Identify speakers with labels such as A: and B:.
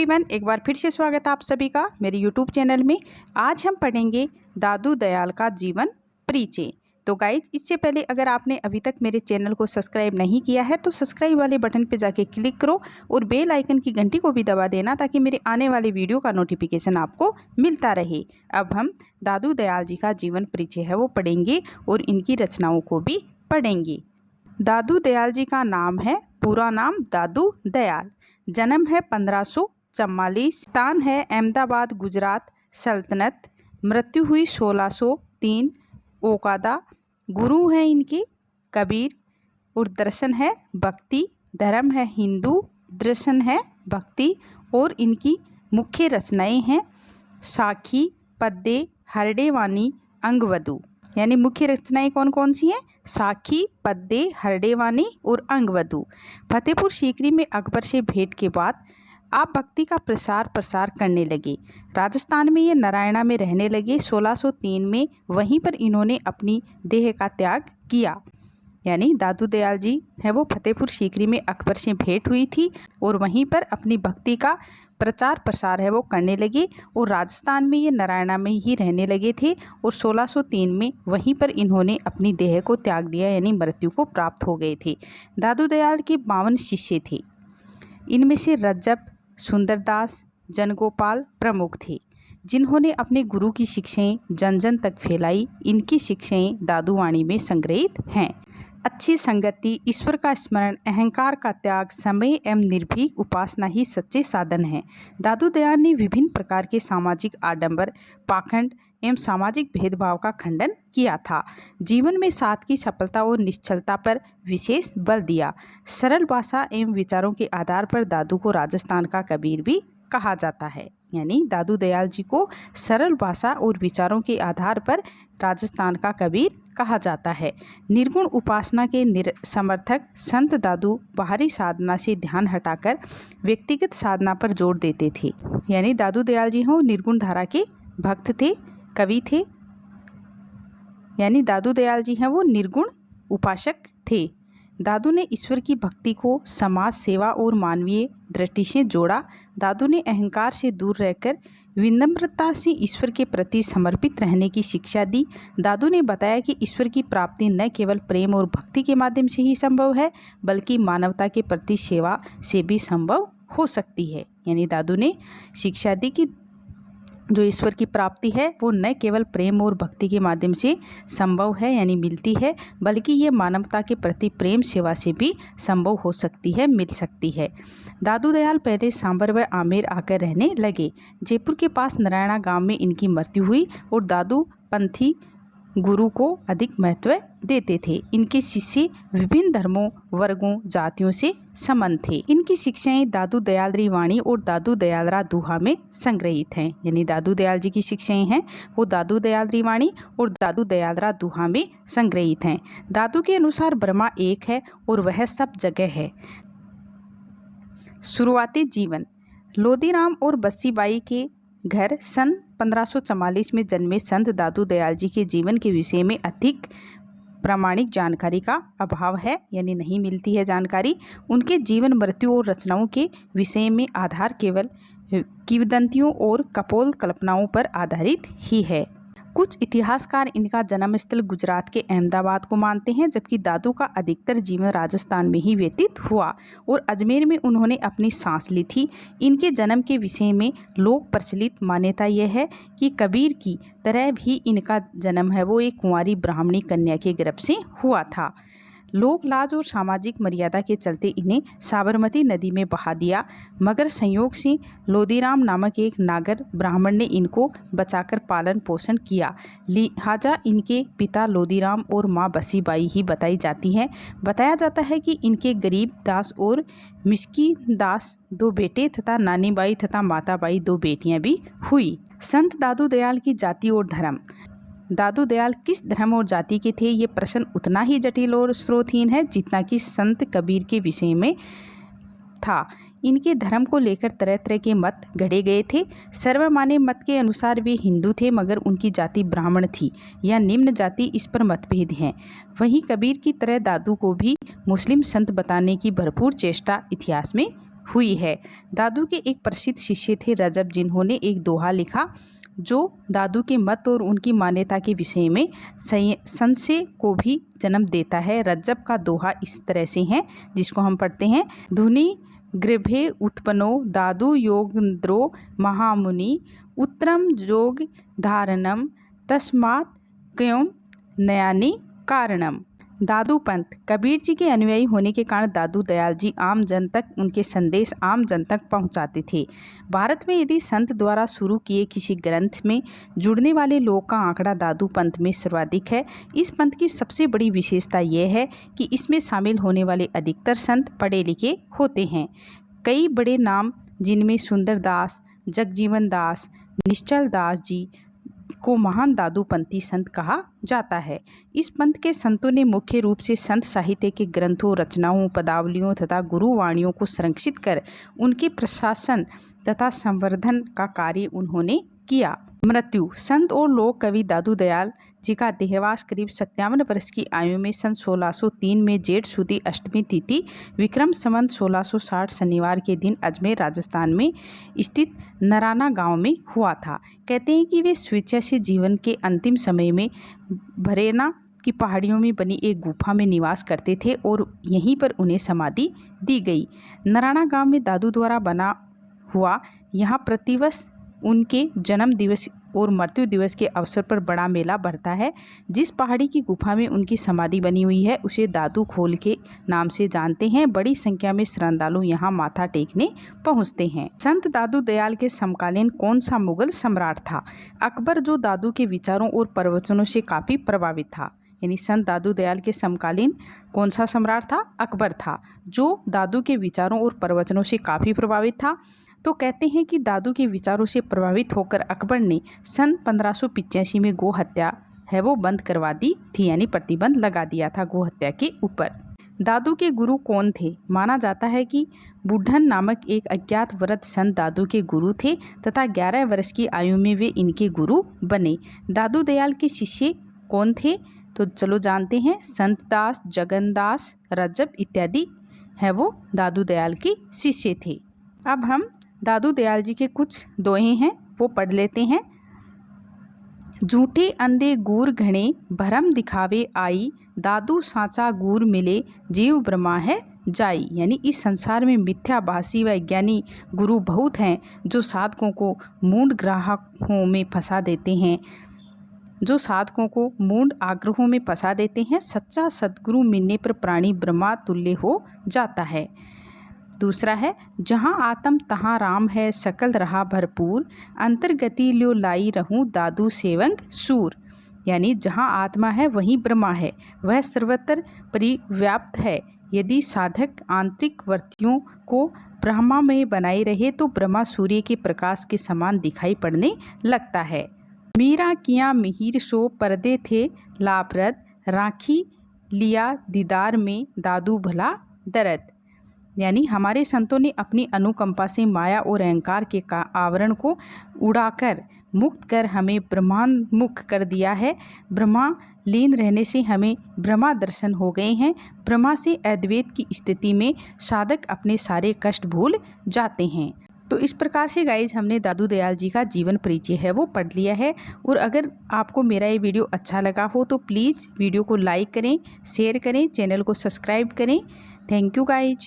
A: Everyone, एक बार फिर से स्वागत है आप सभी का मेरे यूट्यूब चैनल में। आज हम पढ़ेंगे दादू दयाल का जीवन परिचय। तो गाइज, इससे पहले अगर आपने अभी तक मेरे चैनल को सब्सक्राइब नहीं किया है तो सब्सक्राइब वाले बटन पे जाके क्लिक करो और बेल आइकन की घंटी को भी दबा देना ताकि मेरे आने वाले वीडियो का नोटिफिकेशन आपको मिलता रहे। अब हम दादू दयाल जी का जीवन परिचय है वो पढ़ेंगे और इनकी रचनाओं को भी पढ़ेंगे। दादू दयाल जी का नाम है, पूरा नाम दादू दयाल। जन्म है 1544, स्थान है अहमदाबाद गुजरात सल्तनत। मृत्यु हुई 1603 ओकादा। गुरु हैं इनके कबीर और दर्शन है भक्ति। धर्म है हिंदू, दर्शन है भक्ति। और इनकी मुख्य रचनाएं हैं साखी, पद्य, हरडेवानी, अंगवधू। यानी मुख्य रचनाएं कौन कौन सी हैं? साखी, पद्य, हरडेवानी और अंगवधू। फतेहपुर सीकरी में अकबर से भेंट के बाद आप भक्ति का प्रसार करने लगे। राजस्थान में ये नारायणा में रहने लगे। 1603 में वहीं पर इन्होंने अपनी देह का त्याग किया। यानी दादू दयाल जी है वो फतेहपुर सीकरी में अकबर से भेंट हुई थी और वहीं पर अपनी भक्ति का प्रसार है वो करने लगे और राजस्थान में ये नारायणा में ही रहने लगे थे और 1603 में वहीं पर इन्होंने अपनी देह को त्याग दिया, यानी मृत्यु को प्राप्त हो गए थे। दादू दयाल के 52 शिष्य थे। इनमें से रज्जब, सुंदरदास, जनगोपाल प्रमुख थे जिन्होंने अपने गुरु की शिक्षाएं जन जन तक फैलाई। इनकी शिक्षाएं दादूवाणी में संग्रहित हैं। अच्छी संगति, ईश्वर का स्मरण, अहंकार का त्याग, समय एवं निर्भीक उपासना ही सच्चे साधन हैं। दादू दयाल ने विभिन्न प्रकार के सामाजिक आडंबर, पाखंड एवं सामाजिक भेदभाव का खंडन किया था। जीवन में सादगी, सफलता और निश्चलता पर विशेष बल दिया। सरल भाषा एवं विचारों के आधार पर दादू को राजस्थान का कबीर भी कहा जाता है। यानी दादू दयाल जी को सरल भाषा और विचारों के आधार पर राजस्थान का कबीर कहा जाता है। निर्गुण उपासना के समर्थक संत दादू बाहरी साधना से ध्यान हटाकर व्यक्तिगत साधना पर जोर देते थे। यानी दादू दयाल जी हो निर्गुण धारा के भक्त थे, कवि थे। यानी दादू दयाल जी हैं वो निर्गुण उपासक थे। दादू ने ईश्वर की भक्ति को समाज सेवा और मानवीय दृष्टि से जोड़ा। दादू ने अहंकार से दूर रहकर विनम्रता से ईश्वर के प्रति समर्पित रहने की शिक्षा दी। दादू ने बताया कि ईश्वर की प्राप्ति न केवल प्रेम और भक्ति के माध्यम से ही संभव है बल्कि मानवता के प्रति सेवा से भी संभव हो सकती है। यानी दादू ने शिक्षा दी कि जो ईश्वर की प्राप्ति है वो न केवल प्रेम और भक्ति के माध्यम से संभव है यानी मिलती है, बल्कि ये मानवता के प्रति प्रेम सेवा से भी संभव हो सकती है, मिल सकती है। दादू दयाल पहले सांबर व आमेर आकर रहने लगे। जयपुर के पास नारायणा गांव में इनकी मृत्यु हुई और दादू पंथी गुरु को अधिक महत्व देते थे। इनके शिष्य विभिन्न धर्मों, वर्गों, जातियों से संबंध थे। इनकी शिक्षाएं दादू दयालरी वाणी और दादू दयालरा दुहा में संग्रहित हैं। यानी दादू दयाल जी की शिक्षाएं हैं वो दादू दयालरी वाणी और दादू दयालरा दुहा में संग्रहित हैं। दादू के अनुसार ब्रह्मा एक है और वह सब जगह है। शुरुआती जीवन, लोदीराम और बस्सीबाई के घर सन 1544 में जन्मे संत दादू दयाल जी के जीवन के विषय में अधिक प्रामाणिक जानकारी का अभाव है, यानी नहीं मिलती है जानकारी। उनके जीवन, मृत्यु और रचनाओं के विषय में आधार केवल किंवदंतियों और कपोल कल्पनाओं पर आधारित ही है। कुछ इतिहासकार इनका जन्मस्थल गुजरात के अहमदाबाद को मानते हैं, जबकि दादू का अधिकतर जीवन राजस्थान में ही व्यतीत हुआ और अजमेर में उन्होंने अपनी सांस ली थी। इनके जन्म के विषय में लोक प्रचलित मान्यता यह है कि कबीर की तरह भी इनका जन्म है वो एक कुंवारी ब्राह्मणी कन्या के गर्भ से हुआ था। लोक लाज और सामाजिक मर्यादा के चलते इन्हें साबरमती नदी में बहा दिया, मगर संयोग से लोदीराम नामक एक नागर ब्राह्मण ने इनको बचाकर पालन पोषण किया। लिहाजा इनके पिता लोदीराम और माँ बसीबाई ही बताई जाती हैं। बताया जाता है कि इनके गरीब दास और मिस्की दास 2 बेटे तथा नानीबाई तथा माताबाई 2 बेटियां भी हुई। संत दादू दयाल की जाति और धर्म। दादू दयाल किस धर्म और जाति के थे, ये प्रश्न उतना ही जटिल और स्रोतहीन है जितना कि संत कबीर के विषय में था। इनके धर्म को लेकर तरह तरह के मत गढ़े गए थे। सर्वमान्य मत के अनुसार वे हिंदू थे, मगर उनकी जाति ब्राह्मण थी या निम्न जाति, इस पर मतभेद हैं। वहीं कबीर की तरह दादू को भी मुस्लिम संत बताने की भरपूर चेष्टा इतिहास में हुई है। दादू के एक प्रसिद्ध शिष्य थे रजब, जिन्होंने एक दोहा लिखा जो दादू के मत और उनकी मान्यता के विषय में संशय को भी जन्म देता है। रजब का दोहा इस तरह से है, जिसको हम पढ़ते हैं। धुनि गृभे उत्पन्नो दादू योगेंद्रो महामुनि उत्तरम जोग धारणम तस्मात् क्यों नयानि कारणम। दादू पंथ। कबीर जी के अनुयायी होने के कारण दादू दयाल जी आम जन तक उनके संदेश आम जन तक पहुंचाते थे। भारत में यदि संत द्वारा शुरू किए किसी ग्रंथ में जुड़ने वाले लोग का आंकड़ा दादू पंथ में सर्वाधिक है। इस पंथ की सबसे बड़ी विशेषता यह है कि इसमें शामिल होने वाले अधिकतर संत पढ़े लिखे होते हैं। कई बड़े नाम, जिनमें सुंदर दास, जगजीवन दास, निश्चल दास जी को महान दादूपंथी संत कहा जाता है। इस पंथ के संतों ने मुख्य रूप से संत साहित्य के ग्रंथों, रचनाओं, पदावलियों तथा गुरुवाणियों को संरक्षित कर उनके प्रशासन तथा संवर्धन का कार्य उन्होंने किया। मृत्यु। संत और लोक कवि दादू दयाल जी का देहवास करीब 57 वर्ष की आयु में सन 1603 में जेठ सुदी अष्टमी तिथि विक्रम संवत 1660 शनिवार के दिन अजमेर राजस्थान में स्थित नराना गांव में हुआ था। कहते हैं कि वे स्वेच्छा से जीवन के अंतिम समय में भरेना की पहाड़ियों में बनी एक गुफा में निवास करते थे और यहीं पर उन्हें समाधि दी गई। नराना गांव में दादू द्वारा बना हुआ यहाँ प्रतिवर्ष उनके जन्म दिवस और मृत्यु दिवस के अवसर पर बड़ा मेला भरता है। जिस पहाड़ी की गुफा में उनकी समाधि बनी हुई है उसे दादू खोल के नाम से जानते हैं। बड़ी संख्या में श्रद्धालु यहाँ माथा टेकने पहुँचते हैं। संत दादू दयाल के समकालीन कौन सा मुगल सम्राट था? अकबर, जो दादू के विचारों और प्रवचनों से काफ़ी प्रभावित था। यानी संत दादू दयाल के समकालीन कौन सा सम्राट था? अकबर था, जो दादू के विचारों और प्रवचनों से काफ़ी प्रभावित था। तो कहते हैं कि दादू के विचारों से प्रभावित होकर अकबर ने सन 1585 में गो हत्या है वो बंद करवा दी थी, यानी प्रतिबंध लगा दिया था गो हत्या के ऊपर। दादू के गुरु कौन थे? माना जाता है कि बुढ़न नामक एक अज्ञात वृद्ध संत दादू के गुरु थे तथा 11 वर्ष की आयु में वे इनके गुरु बने। दादू दयाल के शिष्य कौन थे? तो चलो जानते हैं। संत दास, जगन्दास, रजब इत्यादि है वो दादू दयाल के शिष्य थे। अब हम दादू दयाल जी के कुछ दोहे हैं वो पढ़ लेते हैं। झूठे अंधे गूर घणे भरम दिखावे आई, दादू साचा गूर मिले जीव ब्रह्मा है जाई। यानी इस संसार में मिथ्याभाषी व ज्ञानी गुरु बहुत हैं जो साधकों को मूढ़ ग्राहों में फंसा देते हैं, आग्रहों में फंसा देते हैं। सच्चा सद्गुरु मिलने पर प्राणी ब्रह्मा तुल्य हो जाता है। दूसरा है, जहाँ आत्म तहाँ राम है सकल रहा भरपूर, अंतर्गति ल्यो लाई रहूं दादू सेवंग सूर। यानी जहाँ आत्मा है वहीं ब्रह्मा है, वह सर्वत्र परिव्याप्त है। यदि साधक आंतरिक वृत्तियों को ब्रह्मा में बनाए रहे तो ब्रह्मा सूर्य के प्रकाश के समान दिखाई पड़ने लगता है। मीरा किया मिहिर सो पर्दे थे लाभरत, राखी लिया दीदार में दादू भला दरद। यानी हमारे संतों ने अपनी अनुकंपा से माया और अहंकार के आवरण को उड़ाकर मुक्त कर हमें ब्रह्मान्मुख कर दिया है। ब्रह्मा लीन रहने से हमें ब्रह्मा दर्शन हो गए हैं। ब्रह्मा से अद्वैत की स्थिति में साधक अपने सारे कष्ट भूल जाते हैं। तो इस प्रकार से गाइज हमने दादू दयाल जी का जीवन परिचय है वो पढ़ लिया है। और अगर आपको मेरा ये वीडियो अच्छा लगा हो तो प्लीज़ वीडियो को लाइक करें, शेयर करें, चैनल को सब्सक्राइब करें। Thank you guys.